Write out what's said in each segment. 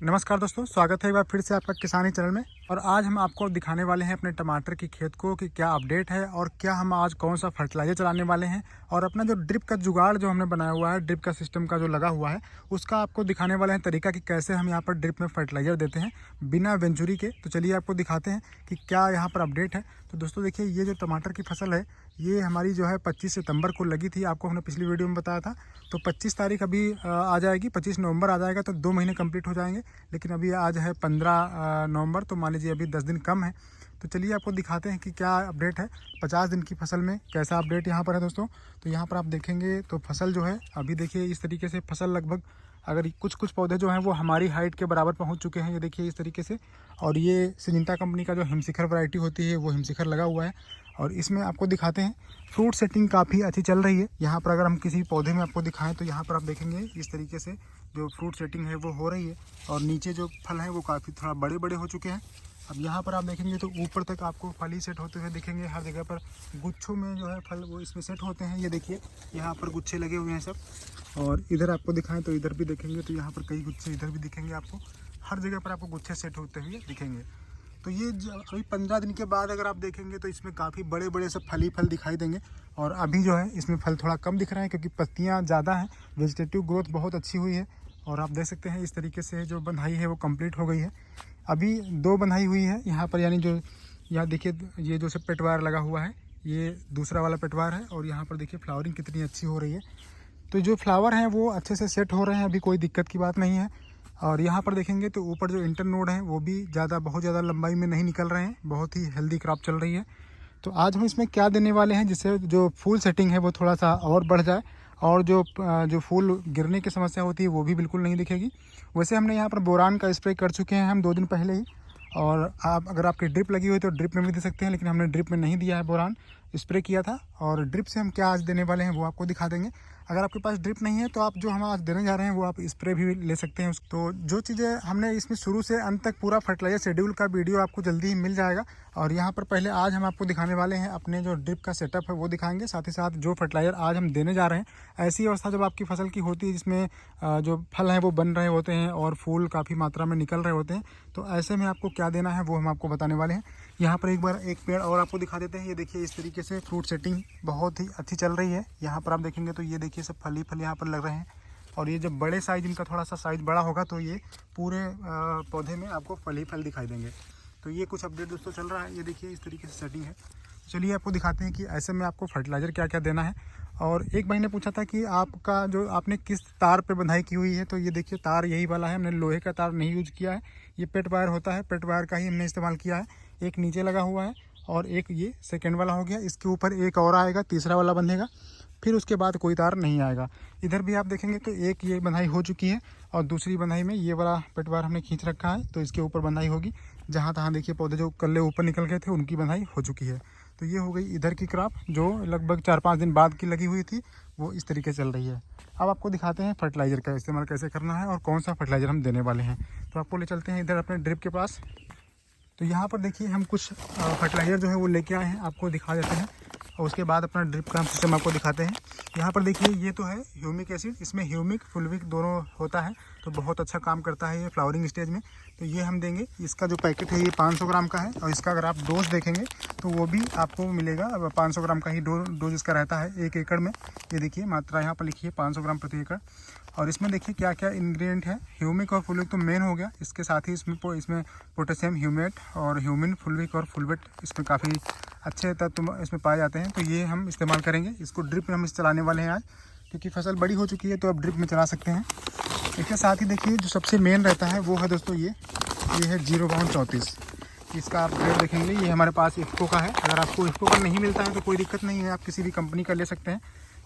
नमस्कार दोस्तों, स्वागत है एक बार फिर से आपका किसानी चैनल में। और आज हम आपको दिखाने वाले हैं अपने टमाटर की खेत को कि क्या अपडेट है और क्या हम आज कौन सा फर्टिलाइजर चलाने वाले हैं। और अपना जो ड्रिप का जुगाड़ जो हमने बनाया हुआ है, ड्रिप का सिस्टम का जो लगा हुआ है, उसका आपको दिखाने वाले हैं तरीका कि कैसे हम यहाँ पर ड्रिप में फर्टिलाइजर देते हैं बिना वेंचुरी के। तो चलिए आपको दिखाते हैं कि क्या यहाँ पर अपडेट है। तो दोस्तों देखिए, ये जो टमाटर की फसल है ये हमारी जो है 25 सितंबर को लगी थी, आपको हमने पिछली वीडियो में बताया था। तो 25 तारीख अभी आ जाएगी, 25 नवंबर आ जाएगा तो 2 महीने कंप्लीट हो जाएंगे। लेकिन अभी आज है 15 नवंबर, तो मान लीजिए अभी 10 दिन कम है। तो चलिए आपको दिखाते हैं कि क्या अपडेट है 50 दिन की फसल में, कैसा अपडेट यहाँ पर है दोस्तों। तो यहाँ पर आप देखेंगे तो फसल जो है अभी देखिए इस तरीके से फसल लगभग, अगर कुछ पौधे जो हैं वो हमारी हाइट के बराबर पहुँच चुके हैं, ये देखिए इस तरीके से। और ये सिंजिंटा कंपनी का जो हिमशिखर वैरायटी होती है वो हिमशिखर लगा हुआ है। और इसमें आपको दिखाते हैं फ्रूट सेटिंग काफ़ी अच्छी चल रही है। यहाँ पर अगर हम किसी पौधे में आपको दिखाएं तो यहाँ पर आप देखेंगे इस तरीके से जो फ्रूट सेटिंग है वो हो रही है। और नीचे जो फल हैं वो काफ़ी थोड़ा बड़े बड़े हो चुके हैं। अब यहाँ पर आप देखेंगे तो ऊपर तक आपको फल ही सेट होते हुए दिखेंगे। हर जगह पर गुच्छों में जो है फल वो इसमें सेट होते हैं। ये देखिए यहाँ पर गुच्छे लगे हुए हैं सब। और इधर आपको दिखाएं तो इधर भी देखेंगे तो यहाँ पर कई गुच्छे इधर भी दिखेंगे आपको। हर जगह पर आपको गुच्छे सेट होते हुए दिखेंगे। तो ये अभी 15 दिन के बाद अगर आप देखेंगे तो इसमें काफ़ी बड़े बड़े सब फल ही फल दिखाई देंगे। और अभी जो है इसमें फल थोड़ा कम दिख रहा है क्योंकि पत्तियाँ ज़्यादा हैं, वेजिटेटिव ग्रोथ बहुत अच्छी हुई है। और आप देख सकते हैं इस तरीके से जो बंधाई है वो कंप्लीट हो गई है। अभी 2 बंधाई हुई है यहाँ पर, यानी जो यहाँ देखिए ये जो सब पेटवार लगा हुआ है ये दूसरा वाला पेटवार है। और यहाँ पर देखिए फ्लावरिंग कितनी अच्छी हो रही है। तो जो फ्लावर हैं वो अच्छे से सेट हो रहे हैं, अभी कोई दिक्कत की बात नहीं है। और यहाँ पर देखेंगे तो ऊपर जो इंटर नोड हैं वो भी बहुत ज़्यादा लंबाई में नहीं निकल रहे हैं, बहुत ही हेल्दी क्रॉप चल रही है। तो आज हम इसमें क्या देने वाले हैं जिससे जो फूल सेटिंग है वो थोड़ा सा और बढ़ जाए और जो फूल गिरने की समस्या होती है वो भी बिल्कुल नहीं दिखेगी। वैसे हमने यहाँ पर बोरान का स्प्रे कर चुके हैं हम 2 दिन पहले ही। और आप अगर आपकी ड्रिप लगी हुई तो ड्रिप में भी दे सकते हैं, लेकिन हमने ड्रिप में नहीं दिया है, बोरान स्प्रे किया था। और ड्रिप से हम क्या आज देने वाले हैं वो आपको दिखा देंगे। अगर आपके पास ड्रिप नहीं है तो आप जो हम आज देने जा रहे हैं वो आप स्प्रे भी ले सकते हैं। तो जो चीज़ें हमने इसमें शुरू से अंत तक पूरा फर्टिलाइजर शेड्यूल का वीडियो आपको जल्दी ही मिल जाएगा। और यहाँ पर पहले आज हम आपको दिखाने वाले हैं अपने जो ड्रिप का सेटअप है वो दिखाएंगे, साथ ही साथ जो फर्टिलाइजर आज हम देने जा रहे हैं। ऐसी अवस्था जब आपकी फसल की होती है जिसमें जो फल हैं वो बन रहे होते हैं और फूल काफ़ी मात्रा में निकल रहे होते हैं, तो ऐसे में आपको क्या देना है वो हम आपको बताने वाले हैं। यहाँ पर एक बार एक पेड़ और आपको दिखा देते हैं। ये देखिए इस तरीके से फ्रूट सेटिंग बहुत ही अच्छी चल रही है। यहाँ पर आप देखेंगे तो ये देखिए सब फल ही फल यहाँ पर लग रहे हैं। और ये जब बड़े साइज, इनका थोड़ा सा साइज बड़ा होगा तो ये पूरे पौधे में आपको फल ही फल दिखाई देंगे। तो ये कुछ अपडेट दोस्तों चल रहा है। ये देखिए इस तरीके से सेटिंग है। चलिए आपको दिखाते हैं कि ऐसे में आपको फर्टिलाइज़र क्या क्या देना है। और एक भाई ने पूछा था कि आपका जो आपने किस तार पे बंधाई की हुई है, तो ये देखिए तार यही वाला है, हमने लोहे का तार नहीं यूज किया है। ये पेट वायर होता है, पेट वायर का ही हमने इस्तेमाल किया है। एक नीचे लगा हुआ है और एक ये सेकेंड वाला हो गया, इसके ऊपर एक और आएगा, तीसरा वाला बंधेगा, फिर उसके बाद कोई तार नहीं आएगा। इधर भी आप देखेंगे तो एक ये बंधाई हो चुकी है और दूसरी बंधाई में ये वाला पेटवार हमने खींच रखा है, तो इसके ऊपर बंधाई होगी। जहाँ तहाँ देखिए पौधे जो कल्ले ऊपर निकल गए थे उनकी बंधाई हो चुकी है। तो ये हो गई इधर की क्रॉप जो लगभग 4-5 दिन बाद की लगी हुई थी, वो इस तरीके से चल रही है। अब आपको दिखाते हैं फर्टिलाइज़र का इस्तेमाल कैसे करना है और कौन सा फर्टिलाइज़र हम देने वाले हैं। तो आपको ले चलते हैं इधर अपने ड्रिप के पास। तो यहाँ पर देखिए हम कुछ फर्टिलाइज़र जो है वो लेके आए हैं, आपको दिखा देते हैं। और उसके बाद अपना ड्रिप का सिस्टम आपको दिखाते हैं। यहाँ पर देखिए ये तो है ह्यूमिक एसिड, इसमें ह्यूमिक फुलविक दोनों होता है, तो बहुत अच्छा काम करता है ये फ्लावरिंग स्टेज में। तो ये हम देंगे। इसका जो पैकेट है ये 500 ग्राम का है और इसका अगर आप डोज देखेंगे तो वो भी आपको मिलेगा। 500 ग्राम का ही डोज इसका रहता है 1 एकड़ में। ये देखिए मात्रा यहाँ पर लिखी है 500 ग्राम प्रति एकड़। और इसमें देखिए क्या क्या इंग्रेडिएंट है। ह्यूमिक और फुलविक तो मेन हो गया, इसके साथ ही इसमें पोटेशियम ह्यूमेट और ह्यूमिन फुलविक और फुलवेट इसमें काफ़ी अच्छे तत्व इसमें पाए जाते हैं। तो ये हम इस्तेमाल करेंगे। इसको ड्रिप में हम चलाने वाले हैं आज, क्योंकि फसल बड़ी हो चुकी है तो अब ड्रिप में चला सकते हैं। इसके साथ ही देखिए जो सबसे मेन रहता है वो है दोस्तों ये है 0/34। इसका आप रेट देखेंगे, ये हमारे पास इफ्को का है। अगर आपको इफ्को का नहीं मिलता है तो कोई दिक्कत नहीं है, आप किसी भी कंपनी का ले सकते हैं।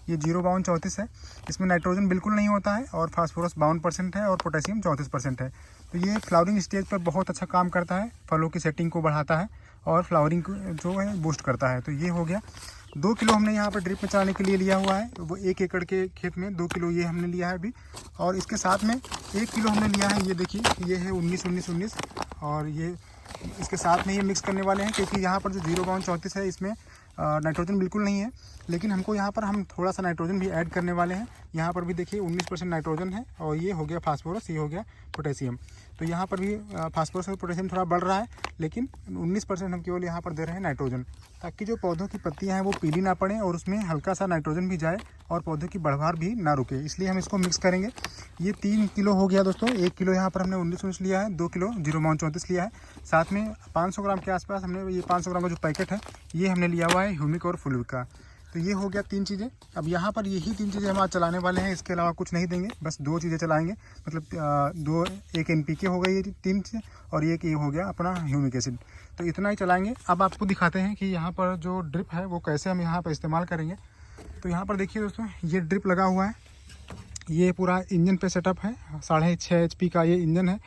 ये 0/34 है। इसमें नाइट्रोजन बिल्कुल नहीं होता है और फास्फोरस 52% है और पोटेशियम 34% है। तो ये फ्लावरिंग स्टेज पर बहुत अच्छा काम करता है, फलों की सेटिंग को बढ़ाता है और फ्लावरिंग जो है बूस्ट करता है। तो ये हो गया 2 किलो हमने यहाँ पर ड्रिप में चलाने के लिए लिया हुआ है। वो 1 एकड़ के खेत में 2 किलो ये हमने लिया है अभी। और इसके साथ में 1 किलो हमने लिया है, ये देखिए ये है 19-19-19। और ये इसके साथ में ये मिक्स करने वाले हैं, क्योंकि यहाँ पर जो 0/34 है इसमें नाइट्रोजन बिल्कुल नहीं है, लेकिन हमको यहाँ पर हम थोड़ा सा नाइट्रोजन भी ऐड करने वाले हैं। यहाँ पर भी देखिए 19% नाइट्रोजन है और ये हो गया फास्फोरस, ये हो गया पोटेशियम। तो यहाँ पर भी फास्फोरस और पोटेशियम थोड़ा बढ़ रहा है, लेकिन 19% हम केवल यहाँ पर दे रहे हैं नाइट्रोजन, ताकि जो पौधों की पत्तियाँ हैं वो पीली ना पड़ें और उसमें हल्का सा नाइट्रोजन भी जाए और पौधों की बढ़वार भी ना रुके। इसलिए हम इसको मिक्स करेंगे। ये 3 किलो हो गया दोस्तों। 1 किलो यहाँ पर हमने 19 लिया है, 2 किलो 0.34 लिया है, साथ में 500 ग्राम के आसपास हमने ये 500 ग्राम का जो पैकेट है ये हमने लिया हुआ है ह्यूमिक और फुलविक का। तो ये हो गया 3 चीज़ें। अब यहाँ पर यही 3 चीज़ें हम आज चलाने वाले हैं, इसके अलावा कुछ नहीं देंगे, बस 2 चीज़ें चलाएंगे। मतलब एक NPK हो गई ये 3 चीज़ें और एक ये हो गया अपना ह्यूमिक एसिड। तो इतना ही चलाएंगे। अब आपको दिखाते हैं कि यहाँ पर जो ड्रिप है वो कैसे हम यहाँ पर इस्तेमाल करेंगे। तो यहाँ पर देखिए दोस्तों, ये ड्रिप लगा हुआ है, ये पूरा इंजन पे सेटअप है। 6.5 HP का ये इंजन है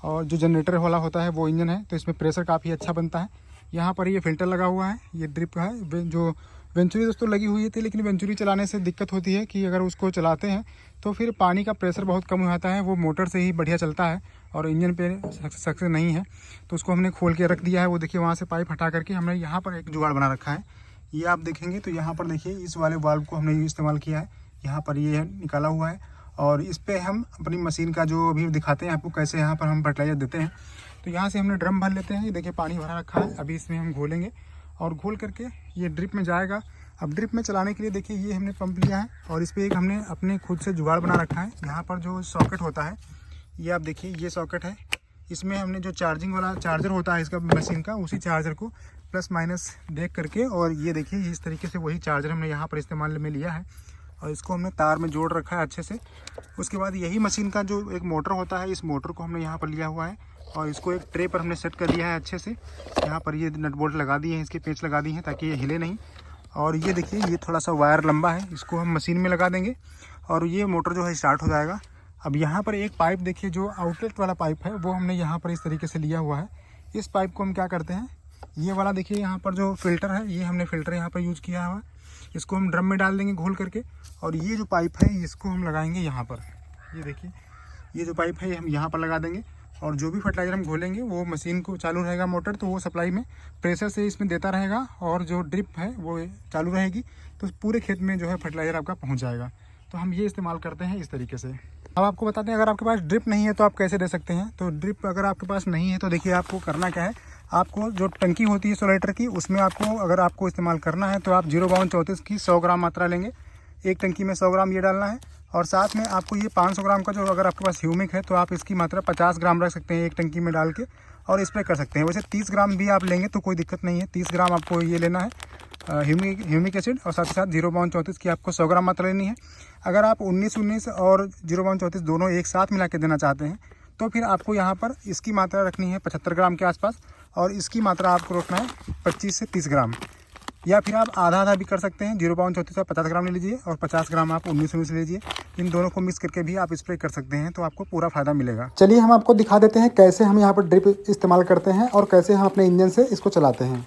और जो जनरेटर वाला होता है वो इंजन है, तो इसमें प्रेशर काफ़ी अच्छा बनता है। यहाँ पर ये फिल्टर लगा हुआ है, ये ड्रिप है। जो वेंचुरी दोस्तों लगी हुई थी, लेकिन वेंचुरी चलाने से दिक्कत होती है कि अगर उसको चलाते हैं तो फिर पानी का प्रेशर बहुत कम हो जाता है, वो मोटर से ही बढ़िया चलता है और इंजन पे सक्सेस नहीं है। तो उसको हमने खोल के रख दिया है। वो देखिए वहाँ से पाइप हटा करके हमने यहाँ पर एक जुगाड़ बना रखा है, ये आप देखेंगे। तो यहाँ पर देखिए इस वाले वाल्व को हमने इस्तेमाल किया है, यहाँ पर ये निकाला हुआ है और इस पर हम अपनी मशीन का जो अभी दिखाते हैं आपको कैसे यहाँ पर हम फर्टिलाइजर देते हैं। तो यहाँ से हमने ड्रम भर लेते हैं, ये देखिए पानी भरा रखा है। अभी इसमें हम घोलेंगे और घोल करके ये ड्रिप में जाएगा। अब ड्रिप में चलाने के लिए देखिए ये हमने पंप लिया है और इस पर एक हमने अपने खुद से जुगाड़ बना रखा है। यहाँ पर जो सॉकेट होता है ये आप देखिए, ये सॉकेट है। इसमें हमने जो चार्जिंग वाला चार्जर होता है इसका मशीन का, उसी चार्जर को प्लस माइनस देख करके, और ये देखिए इस तरीके से वही चार्जर हमने यहाँ पर इस्तेमाल में लिया है और इसको हमने तार में जोड़ रखा है अच्छे से। उसके बाद यही मशीन का जो एक मोटर होता है, इस मोटर को हमने यहाँ पर लिया हुआ है और इसको एक ट्रे पर हमने सेट कर दिया है अच्छे से। यहाँ पर ये नट बोल्ट लगा दिए हैं, इसके पेंच लगा दिए हैं ताकि ये हिले नहीं। और ये देखिए ये थोड़ा सा वायर लंबा है, इसको हम मशीन में लगा देंगे और ये मोटर जो है स्टार्ट हो जाएगा। अब यहाँ पर एक पाइप देखिए, जो आउटलेट वाला पाइप है वो हमने यहाँ पर इस तरीके से लिया हुआ है। इस पाइप को हम क्या करते हैं, ये वाला देखिए यहाँ पर जो फिल्टर है, ये हमने फिल्टर यहाँ पर यूज़ किया हुआ है। इसको हम ड्रम में डाल देंगे घोल करके और ये जो पाइप है इसको हम लगाएंगे यहाँ पर। ये देखिए ये जो पाइप है हम यहाँ पर लगा देंगे और जो भी फर्टिलाइज़र हम घोलेंगे वो मशीन को चालू रहेगा मोटर, तो वो सप्लाई में प्रेशर से इसमें देता रहेगा और जो ड्रिप है वो चालू रहेगी, तो पूरे खेत में जो है फर्टिलाइज़र आपका पहुँच जाएगा। तो हम ये इस्तेमाल करते हैं इस तरीके से। अब आपको बताते हैं अगर आपके पास ड्रिप नहीं है तो आप कैसे दे सकते हैं। तो ड्रिप अगर आपके पास नहीं है तो देखिए आपको करना क्या है, आपको जो टंकी होती है 100 लीटर की, उसमें आपको अगर आपको इस्तेमाल करना है तो आप 0.34 की 100 ग्राम मात्रा लेंगे। एक टंकी में 100 ग्राम ये डालना है और साथ में आपको ये 500 ग्राम का जो, अगर आपके पास ह्यूमिक है तो आप इसकी मात्रा 50 ग्राम रख सकते हैं एक टंकी में डाल के और स्प्रे कर सकते हैं। वैसे 30 ग्राम भी आप लेंगे तो कोई दिक्कत नहीं है, 30 ग्राम आपको ये लेना है ह्यूमिक एसिड और साथ ही साथ 0.34 की आपको 100 ग्राम मात्रा लेनी है। अगर आप 19 और 0.34 दोनों एक साथ मिला के देना चाहते हैं तो फिर आपको यहाँ पर इसकी मात्रा रखनी है 75 ग्राम के आसपास और इसकी मात्रा आपको रखना है 25 से 30 ग्राम, या फिर आप आधा आधा भी कर सकते हैं। 0.34 आप 50 ग्राम ले लीजिए और 50 ग्राम आप 19 ले लीजिए। इन दोनों को मिक्स करके भी आप स्प्रे कर सकते हैं, तो आपको पूरा फायदा मिलेगा। चलिए हम आपको दिखा देते हैं कैसे हम यहाँ पर ड्रिप इस्तेमाल करते हैं और कैसे हम अपने इंजन से इसको चलाते हैं।